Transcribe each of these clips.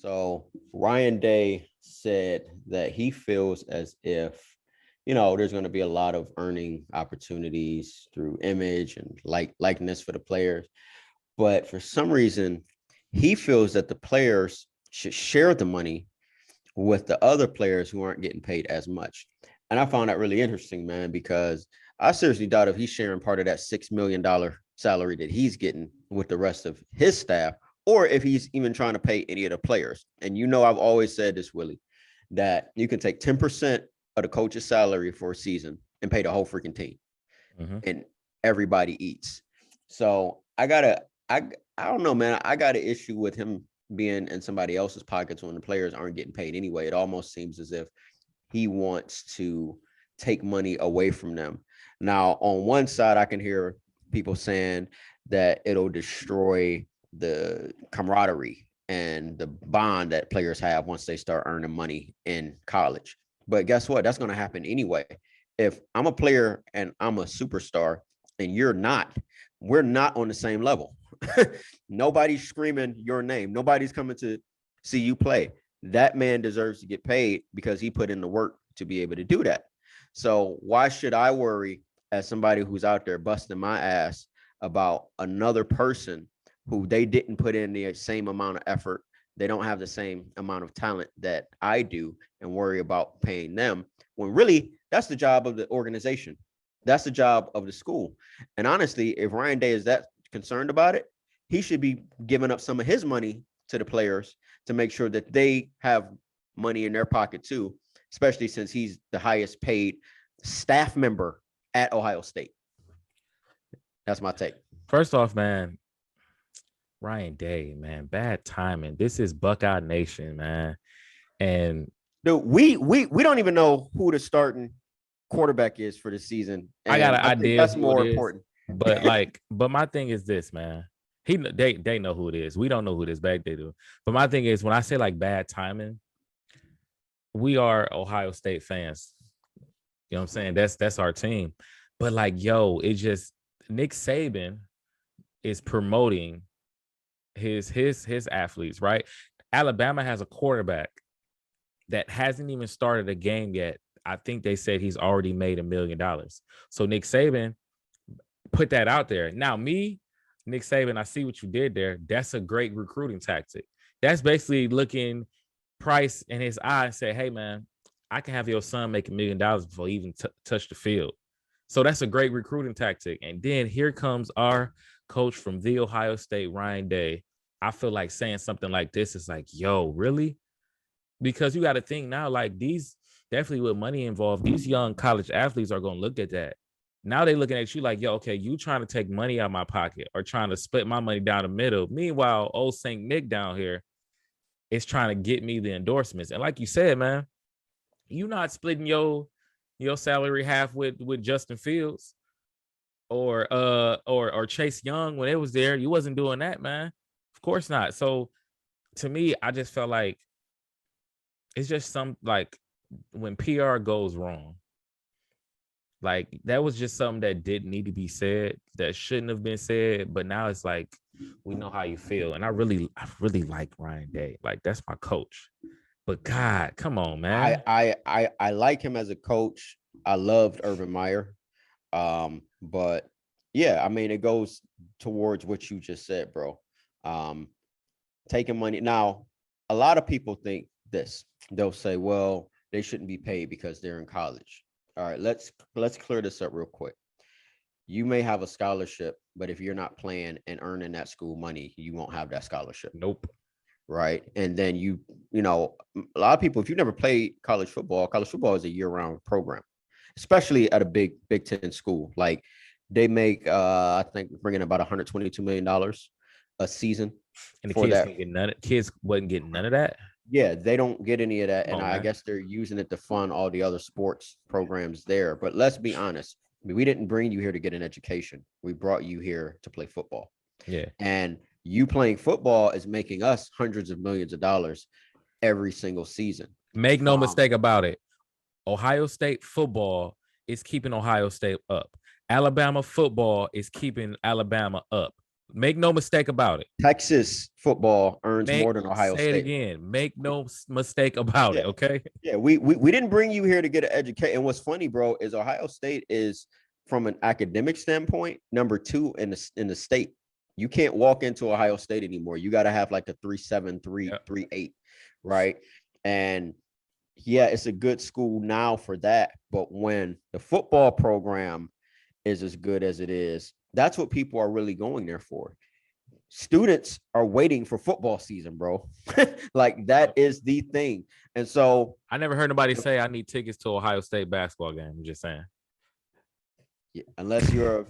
So Ryan Day said that he feels as if, there's going to be a lot of earning opportunities through image and likeness for the players. But for some reason, he feels that the players should share the money with the other players who aren't getting paid as much. And I found that really interesting, man, because I seriously doubt if he's sharing part of that $6 million salary that he's getting with the rest of his staff, or if he's even trying to pay any of the players. And I've always said this, Willie, that you can take 10% of the coach's salary for a season and pay the whole freaking team, and everybody eats. So I don't know, man. I got an issue with him being in somebody else's pockets when the players aren't getting paid anyway. It almost seems as if he wants to take money away from them. Now, on one side, I can hear people saying that it'll destroy the camaraderie and the bond that players have once they start earning money in college. But guess what? That's going to happen anyway. If I'm a player and I'm a superstar and you're not, we're not on the same level. Nobody's screaming your name. Nobody's coming to see you play. That man deserves to get paid because he put in the work to be able to do that. So why should I worry as somebody who's out there busting my ass about another person who they didn't put in the same amount of effort? They don't have the same amount of talent that I do, and worry about paying them when really that's the job of the organization. That's the job of the school. And honestly, if Ryan Day is that concerned about it, he should be giving up some of his money to the players to make sure that they have money in their pocket too, especially since he's the highest paid staff member at Ohio State. That's my take. First off, man, Ryan Day, man, bad timing. This is Buckeye Nation, man. And dude, we don't even know who the starting quarterback is for the season. And I got an think idea. that's more important. But my thing is this, man. They know who it is. We don't know who it is back they do. But my thing is when I say like bad timing, we are Ohio State fans. You know what I'm saying? That's our team. But like, yo, it just Nick Saban is promoting his athletes, right? Alabama has a quarterback that hasn't even started a game yet. I think they said he's already made $1 million. So Nick Saban put that out there. Now, Nick Saban, I see what you did there. That's a great recruiting tactic. That's basically looking Price in his eye and say, hey, man, I can have your son make $1 million before he even touch the field. So that's a great recruiting tactic. And then here comes our coach from the Ohio State, Ryan Day. I feel like saying something like this is like, yo, really? Because you got to think now, like these, definitely with money involved, these young college athletes are going to look at that. Now they're looking at you like, yo, okay, you trying to take money out of my pocket or trying to split my money down the middle. Meanwhile, old St. Nick down here is trying to get me the endorsements. And like you said, man, you not splitting your salary half with Justin Fields or Chase Young when it was there. You wasn't doing that, man. Of course not. So to me, I just felt like it's just some like when PR goes wrong, like that was just something that didn't need to be said, that shouldn't have been said. But now it's like we know how you feel, and I really like Ryan Day. Like that's my coach. But God, come on, man. I like him as a coach. I loved Urban Meyer. But yeah, I mean, it goes towards what you just said, bro. Taking money. Now, a lot of people think this. They'll say, well, they shouldn't be paid because they're in college. All right, let's clear this up real quick. You may have a scholarship, but if you're not playing and earning that school money, you won't have that scholarship. Nope. Right. And then a lot of people, if you've never played college football is a year-round program, especially at a Big Ten school. Like they make I think bringing about $122 million a season. And the kids wasn't getting none of that. Yeah, they don't get any of that. And I guess they're using it to fund all the other sports programs there. But let's be honest. I mean, we didn't bring you here to get an education. We brought you here to play football. Yeah. And you playing football is making us hundreds of millions of dollars every single season. Make no mistake about it. Ohio State football is keeping Ohio State up. Alabama football is keeping Alabama up. Make no mistake about it. Texas football earns more than Ohio Say it State. again. Make no mistake about Yeah. it. Okay. Yeah, we didn't bring you here to get an education. And what's funny, bro, is Ohio State is, from an academic standpoint, number 2 in the state. You can't walk into Ohio State anymore. You got to have like a 3.7, Yep. 3.8, right? And yeah, it's a good school now for that. But when the football program is as good as it is, that's what people are really going there for. Students are waiting for football season, bro. Like that is the thing. And so I never heard nobody say I need tickets to Ohio State basketball game. I'm just saying. yeah, unless you're a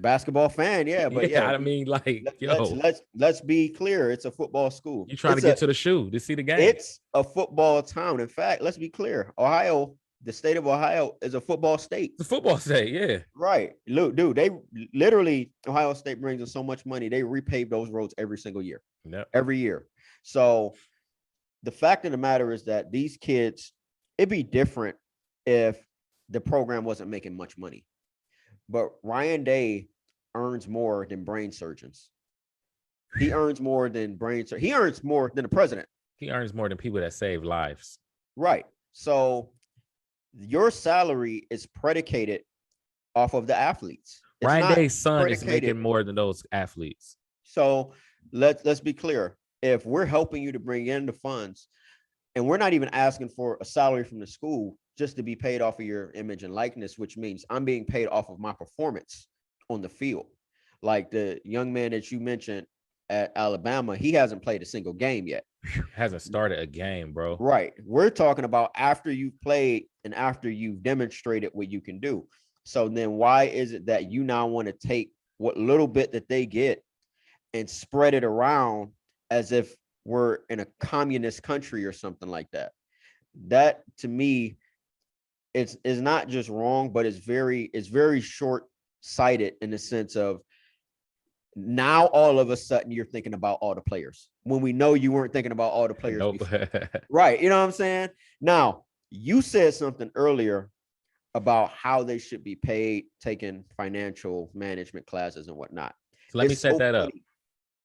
basketball fan, yeah, but Yeah, yeah, I mean, like, yo, let's be clear. It's a football school. you trying to get to the shoe to see the game. It's a football town. In fact, let's be clear. Ohio, the state of Ohio, is a football state. It's a football state, yeah. Right. Look, dude, they literally, Ohio State brings in so much money. They repave those roads every single year. Yep. Every year. So the fact of the matter is that these kids, it'd be different if the program wasn't making much money. But Ryan Day earns more than brain surgeons. He earns more than he earns more than the president. He earns more than people that save lives. Right. So your salary is predicated off of the athletes. It's Ryan Day's son is making more than those athletes. So let's be clear. If we're helping you to bring in the funds, and we're not even asking for a salary from the school just to be paid off of your image and likeness, which means I'm being paid off of my performance on the field. Like the young man that you mentioned at Alabama, he hasn't played a single game yet. Hasn't started a game, bro. Right. We're talking about after you've played and after you've demonstrated what you can do. So then why is it that you now want to take what little bit that they get and spread it around as if we're in a communist country or something like that? That to me is not just wrong, but it's very short-sighted in the sense of now all of a sudden you're thinking about all the players when we know you weren't thinking about all the players. Nope. Right. You know what I'm saying? Now, you said something earlier about how they should be paid, taking financial management classes and whatnot. So let me set that up.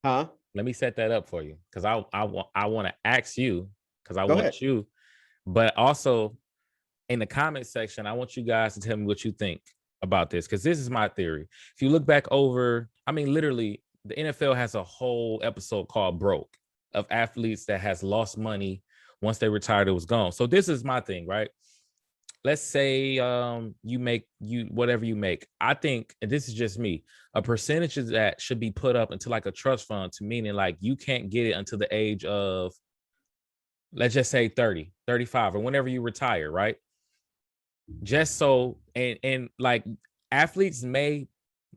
Huh? Let me set that up for you, because I want to ask you, because I want ahead. you, but also in the comment section, I want you guys to tell me what you think about this, because this is my theory. If you look back over, I mean, literally, the NFL has a whole episode called Broke, of athletes that has lost money once they retired, it was gone. So this is my thing, right? Let's say you make whatever you make. I think, and this is just me, a percentage of that should be put up into like a trust fund, to meaning like you can't get it until the age of, let's just say 30, 35, or whenever you retire, right? Just so, and like athletes may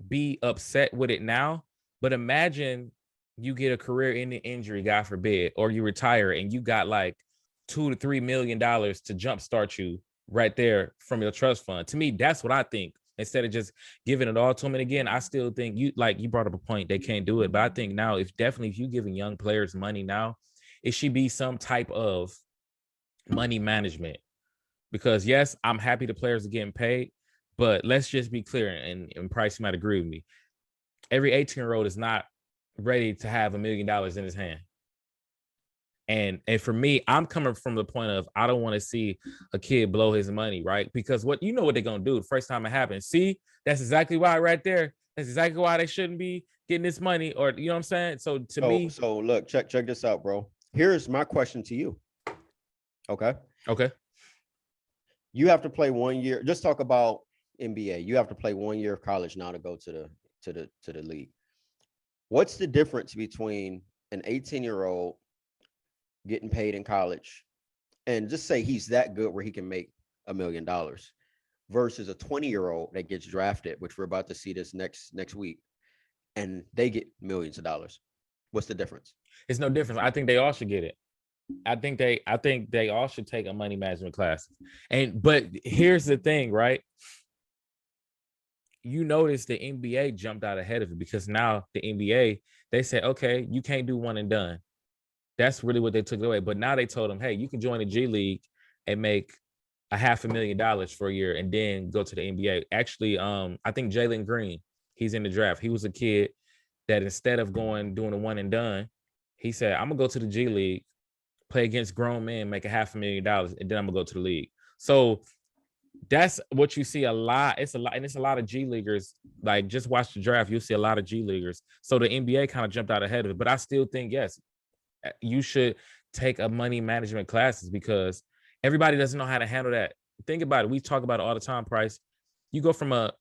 be upset with it now, but imagine you get a career-ending injury, God forbid, or you retire and you got like $2 to $3 million to jumpstart you right there from your trust fund. To me, that's what I think. Instead of just giving it all to them. And again, I still think you brought up a point, they can't do it. But I think now, if you're giving young players money now, it should be some type of money management. Because yes, I'm happy the players are getting paid, but let's just be clear, and Price, you might agree with me. Every 18-year-old is not ready to have $1 million in his hand. And for me, I'm coming from the point of, I don't want to see a kid blow his money, right? Because what they're gonna do the first time it happens. See, that's exactly why right there. That's exactly why they shouldn't be getting this money, or you know what I'm saying? So me, so look, check this out, bro. Here's my question to you. Okay. You have to play 1 year. Just talk about NBA. You have to play 1 year of college now to go to the league. What's the difference between an 18-year-old getting paid in college, and just say he's that good where he can make $1 million, versus a 20-year-old that gets drafted, which we're about to see this next week, and they get millions of dollars? What's the difference? It's no difference. I think they all should get it. I think they all should take a money management class. But here's the thing, right? You notice the NBA jumped out ahead of it, because now the NBA, they said, okay, you can't do one and done. That's really what they took away. But now they told them, hey, you can join the G League and make $500,000 for a year and then go to the NBA. Actually, I think Jalen Green, he's in the draft. He was a kid that instead of doing a one and done, he said, I'm gonna go to the G League, play against grown men, make $500,000, and then I'm gonna go to the league. So that's what you see a lot. It's a lot, and it's a lot of G leaguers. Like, just watch the draft, you'll see a lot of G leaguers. So the NBA kind of jumped out ahead of it. But I still think, yes, you should take a money management classes because everybody doesn't know how to handle that. Think about it. We talk about it all the time, Price. You go from a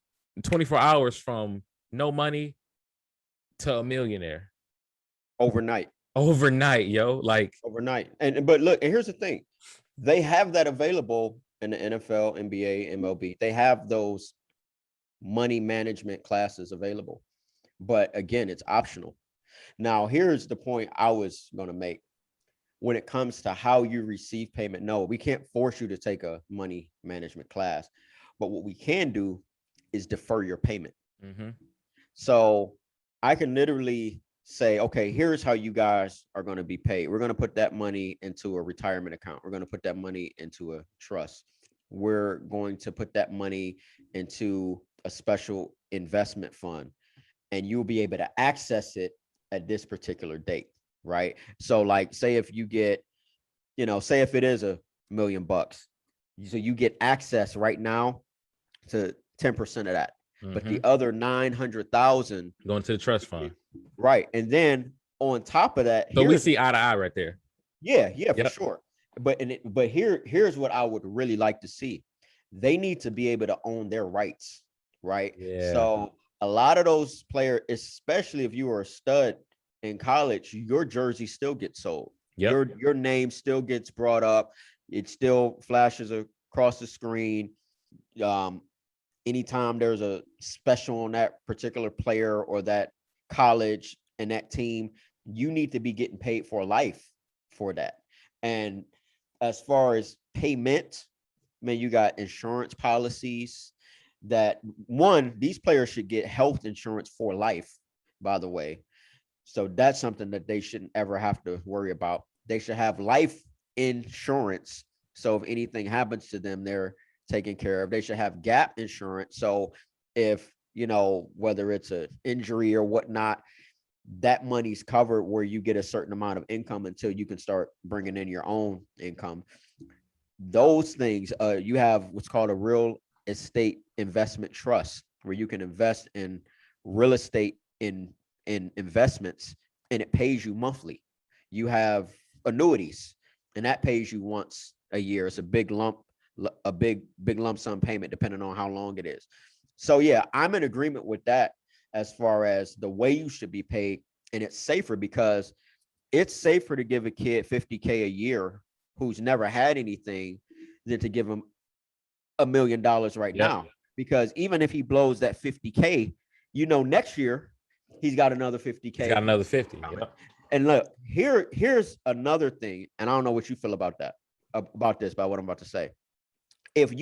24 hours from no money to a millionaire overnight, yo. Like, overnight. But look, and here's the thing. They have that available in the NFL, NBA, MLB. They have those money management classes available. But again, it's optional. Now, here's the point I was going to make. When it comes to how you receive payment, no, we can't force you to take a money management class. But what we can do is defer your payment. mm-hmm. So I can literally say, okay, here's how you guys are going to be paid. We're going to put that money into a retirement account. We're going to put that money into a trust. We're going to put that money into a special investment fund, and you'll be able to access it at this particular date, right? So like, say if you get, say if it is $1 million, so you get access right now to 10% of that. Mm-hmm. But the other 900,000 going to the trust fund, right? And then on top of that, so we see eye to eye right there. Yeah, for sure. But here's what I would really like to see. They need to be able to own their rights, right? Yeah. So a lot of those players, especially if you were a stud in college, your jersey still gets sold. Yep. Your name still gets brought up. It still flashes across the screen. Anytime there's a special on that particular player or that college and that team, you need to be getting paid for life for that. And as far as payment, man, you got insurance policies that these players should get health insurance for life, by the way. So that's something that they shouldn't ever have to worry about. They should have life insurance. So if anything happens to them, they're taken care of. They should have gap insurance. So if, whether it's an injury or whatnot, that money's covered where you get a certain amount of income until you can start bringing in your own income. Those things, you have what's called a real estate investment trust, where you can invest in real estate in investments, and it pays you monthly. You have annuities, and that pays you once a year. It's a big lump sum payment, depending on how long it is. So yeah, I'm in agreement with that as far as the way you should be paid. And it's safer because it's safer to give a kid $50K a year who's never had anything than to give him $1 million right now. Because even if he blows that $50K, next year he's got another $50K. He's got another 50. Yep. And look, here's another thing. And I don't know what you feel about this, about what I'm about to say. If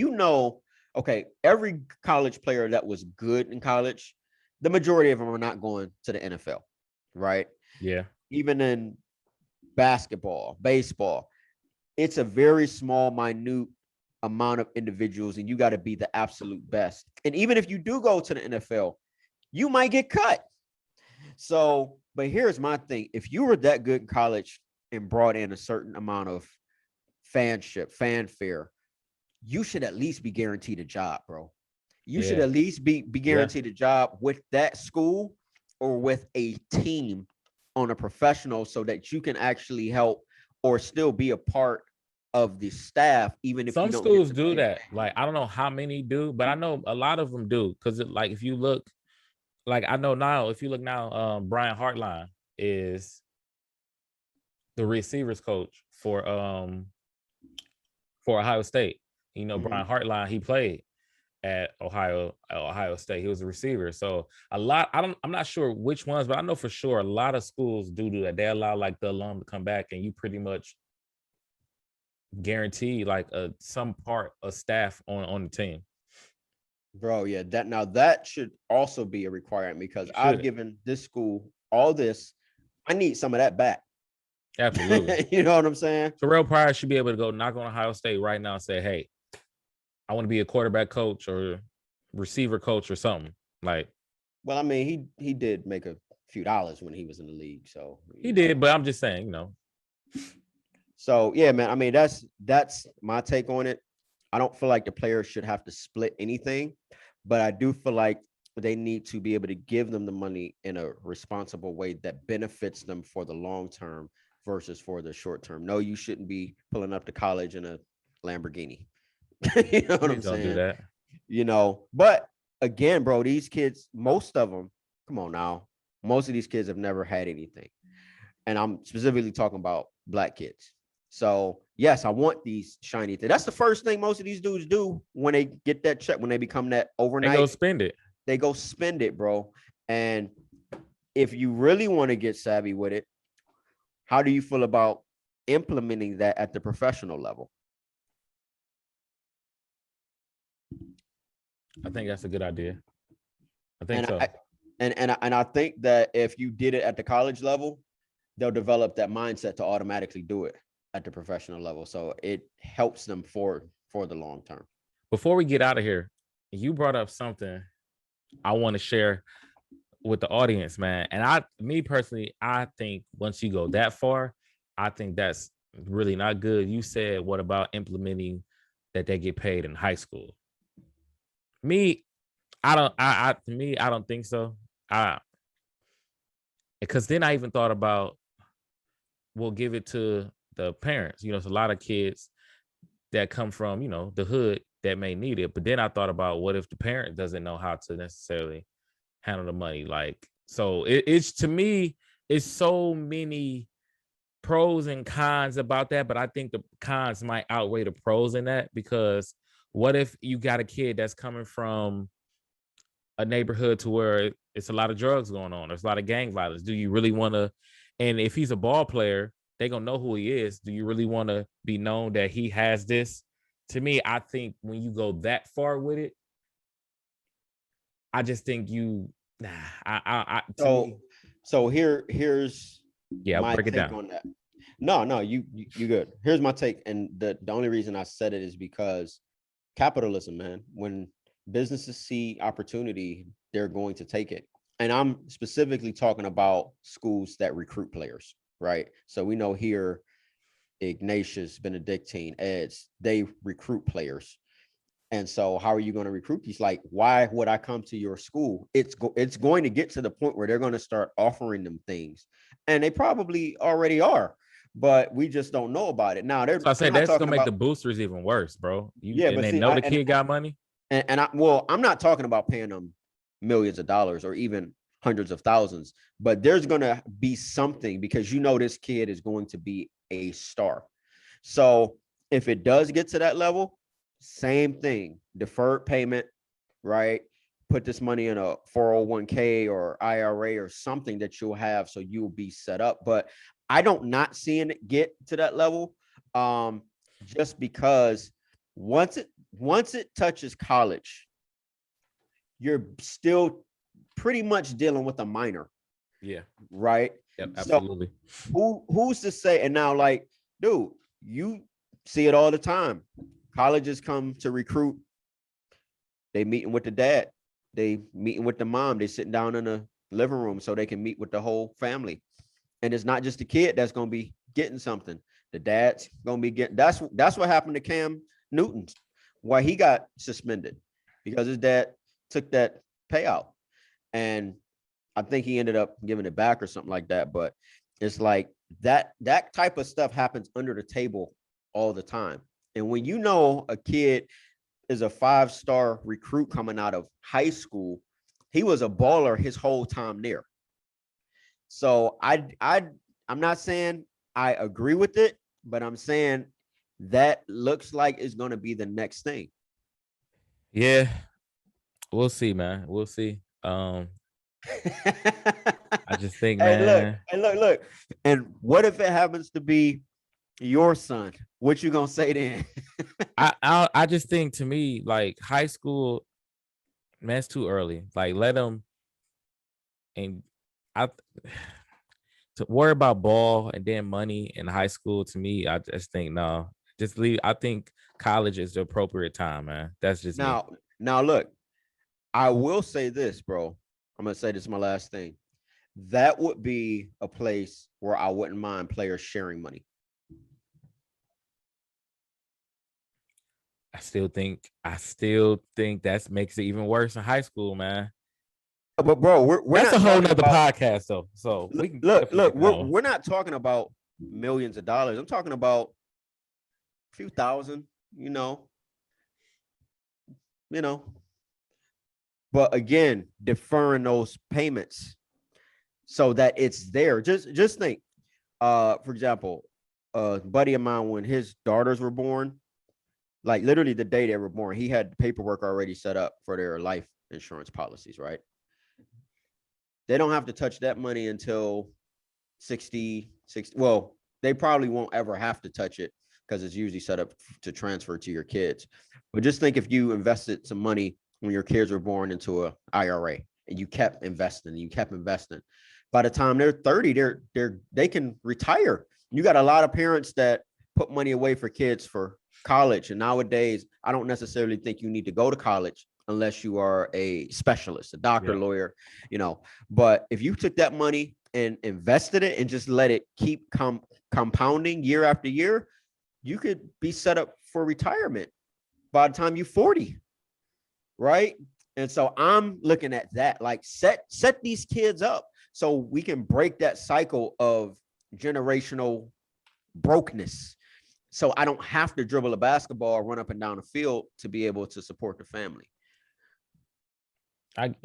okay, every college player that was good in college, the majority of them are not going to the NFL, right? Yeah. Even in basketball, baseball, it's a very small, minute amount of individuals, and you got to be the absolute best. And even if you do go to the NFL, you might get cut. So, but here's my thing. If you were that good in college and brought in a certain amount of fanfare, you should at least be guaranteed a job, bro. You should at least be guaranteed a job with that school or with a team on a professional, so that you can actually help or still be a part of the staff, even if some schools do that. Like, I don't know how many do, but I know a lot of them do. Because like, if you look, like, I know now, if you look now, Brian Hartline is the receivers coach for Ohio State. Brian Hartline, he played at Ohio State. He was a receiver. So I'm not sure which ones, but I know for sure a lot of schools do that. They allow like the alum to come back, and you pretty much guarantee like some part of staff on the team. Bro, yeah, that should also be a requirement, because I've given this school all this. I need some of that back. Absolutely. You know what I'm saying? Terrell Pryor should be able to go knock on Ohio State right now and say, hey, I want to be a quarterback coach or receiver coach or something. Like, well, I mean, he did make a few dollars when he was in the league. So He did, but I'm just saying, So yeah, man. I mean, that's my take on it. I don't feel like the players should have to split anything, but I do feel like they need to be able to give them the money in a responsible way that benefits them for the long term versus for the short term. No, you shouldn't be pulling up to college in a Lamborghini. You know what I'm please don't do saying? that. But again, bro, these kids, most of them, come on now, most of these kids have never had anything. And I'm specifically talking about black kids. So yes, I want these shiny things. That's the first thing most of these dudes do when they get that check, when they become that They go overnight, spend it. they go spend it, bro. And if you really want to get savvy with it, how do you feel about implementing that at the professional level? I think that's a good idea. I think And so. I think that if you did it at the college level, they'll develop that mindset to automatically do it at the professional level. So it helps them for the long term. Before we get out of here, you brought up something I want to share with the audience, man. And me personally, I think once you go that far, I think that's really not good. You said, what about implementing that they get paid in high school? Me, I don't think so. Because then I even thought about, we'll give it to the parents. It's a lot of kids that come from, the hood that may need it. But then I thought about, what if the parent doesn't know how to necessarily handle the money? Like, so it's, to me, it's so many pros and cons about that, but I think the cons might outweigh the pros in that, because what if you got a kid that's coming from a neighborhood to where it's a lot of drugs going on, there's a lot of gang violence? Do you really want to, and if he's a ball player, they gonna know who he is. Do you really want to be known that he has this? To me, I think when you go that far with it, I just think Here's my break it take down. on that. No, you good. Here's my take, and the only reason I said it is because capitalism, man. When businesses see opportunity, they're going to take it. And I'm specifically talking about schools that recruit players, right? So we know here, Ignatius, Benedictine, Eds, they recruit players. And so how are you going to recruit these? Like, why would I come to your school? It's going to get to the point where they're going to start offering them things. And they probably already are, but we just don't know about it. Now, So I I'm said not that's talking gonna make the about, boosters even worse, bro. yeah, And but they see, know the kid got money. I'm not talking about paying them millions of dollars or even hundreds of thousands, but there's going to be something, because this kid is going to be a star. So if it does get to that level, same thing, deferred payment, right? Put this money in a 401k or IRA or something that you'll have, so you'll be set up. But I don't not seeing it get to that level, just because once it touches college, you're still pretty much dealing with a minor. Yeah. Right. Yep. So Absolutely. who's to say? And now, like, dude, you see it all the time. Colleges come to recruit. They meeting with the dad. They meeting with the mom. They sitting down in the living room so they can meet with the whole family. And it's not just the kid that's gonna be getting something. The dad's gonna be getting. That's what happened to Cam Newton. Why he got suspended, because his dad took that payout, and I think he ended up giving it back or something like that. But it's like that type of stuff happens under the table all the time. And when a kid is a 5-star recruit coming out of high school, he was a baller his whole time there. So I'm not saying I agree with it, but I'm saying that looks like it's going to be the next thing. Yeah, we'll see, man. We'll see. I just think, Hey, man. look. And what if it happens to be your son? What you gonna say then? I just think, to me, like, high school, man, it's too early. Like, let them, and I to worry about ball and then money in high school. To me, I just think, no, just leave. I think college is the appropriate time, man. That's just me. Now look, I will say this, bro. I'm gonna say this is my last thing. that would be a place where I wouldn't mind players sharing money. I still think that makes it even worse in high school, man. But bro, we're That's not a whole talking nother about podcast though. So we can look, definitely get that one. we're not talking about millions of dollars. I'm talking about a few thousand, you know. But again, deferring those payments so that it's there. Just think, for example, a buddy of mine, when his daughters were born, like literally the day they were born, he had paperwork already set up for their life insurance policies, right? They don't have to touch that money until 60. Well, they probably won't ever have to touch it because it's usually set up to transfer to your kids. But just think if you invested some money when your kids were born into a IRA and you kept investing. By the time they're 30, they can retire. You got a lot of parents that put money away for kids for college. And nowadays, I don't necessarily think you need to go to college unless you are a specialist, a doctor, lawyer, But if you took that money and invested it and just let it keep compounding year after year, you could be set up for retirement by the time you're 40, right? And so I'm looking at that, like set these kids up so we can break that cycle of generational brokenness. So I don't have to dribble a basketball or run up and down the field to be able to support the family. I'm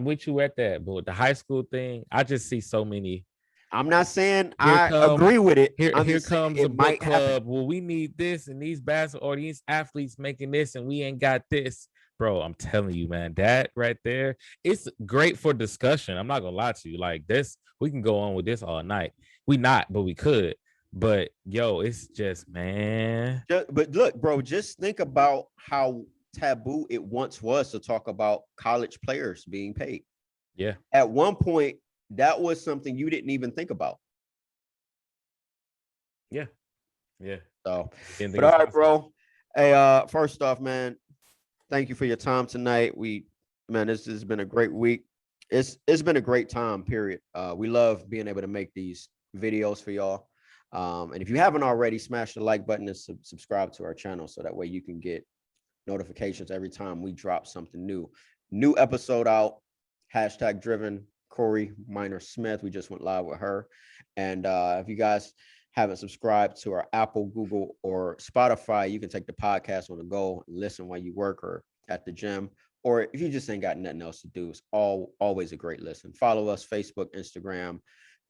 with you at that, but the high school thing, I just see so many. I'm not saying I agree with it. Here comes a book club. Well, we need this and these basketball or these athletes making this, and we ain't got this. Bro, I'm telling you, man, that right there, it's great for discussion. I'm not gonna lie to you. Like this, we can go on with this all night. We not, but we could. But yo, it's just, man. But look, bro, just think about how taboo it once was to talk about college players being paid. Yeah. At one point, that was something you didn't even think about. Yeah. So, but all right, bro. Hey, first off, man, thank you for your time tonight. This has been a great week. It's been a great time, period. We love being able to make these videos for y'all. And if you haven't already, smash the like button and subscribe to our channel so that way you can get notifications every time we drop something new. New episode out, #driven Corey Minor Smith. We just went live with her. And if you guys haven't subscribed to our Apple, Google, or Spotify, you can take the podcast on the go and listen while you work or at the gym. Or if you just ain't got nothing else to do, it's always a great listen. Follow us, Facebook, Instagram,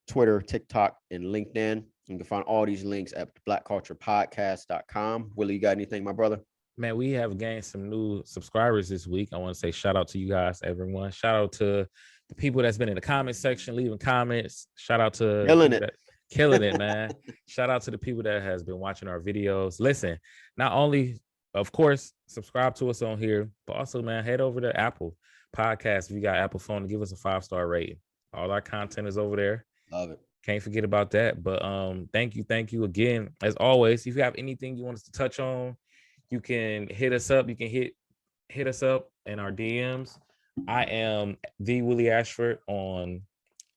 Twitter, TikTok, and LinkedIn. You can find all these links at blackculturepodcast.com. Willie, you got anything, my brother? Man, we have gained some new subscribers this week. I want to say shout out to you guys, everyone. Shout out to the people that's been in the comment section, leaving comments. Shout out to killing it, man. Shout out to the people that has been watching our videos. Listen, not only, of course, subscribe to us on here, but also, man, head over to Apple Podcast. If you got Apple phone, to give us a 5-star rating. All our content is over there. Love it. Can't forget about that. But thank you again. As always, if you have anything you want us to touch on, you can hit us up. You can hit us up in our DMs. I am Thee Willie Ashford on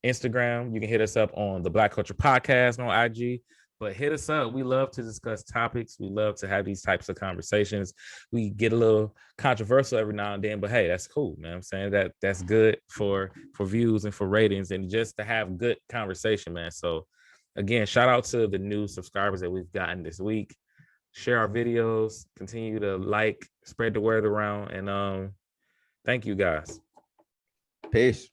Instagram. You can hit us up on the Black Culture Podcast on IG. But hit us up. We love to discuss topics. We love to have these types of conversations. We get a little controversial every now and then, but hey, that's cool, man. I'm saying that's good for views and for ratings and just to have good conversation, man. So again, shout out to the new subscribers that we've gotten this week. Share our videos, continue to like, spread the word around, and thank you guys. Peace.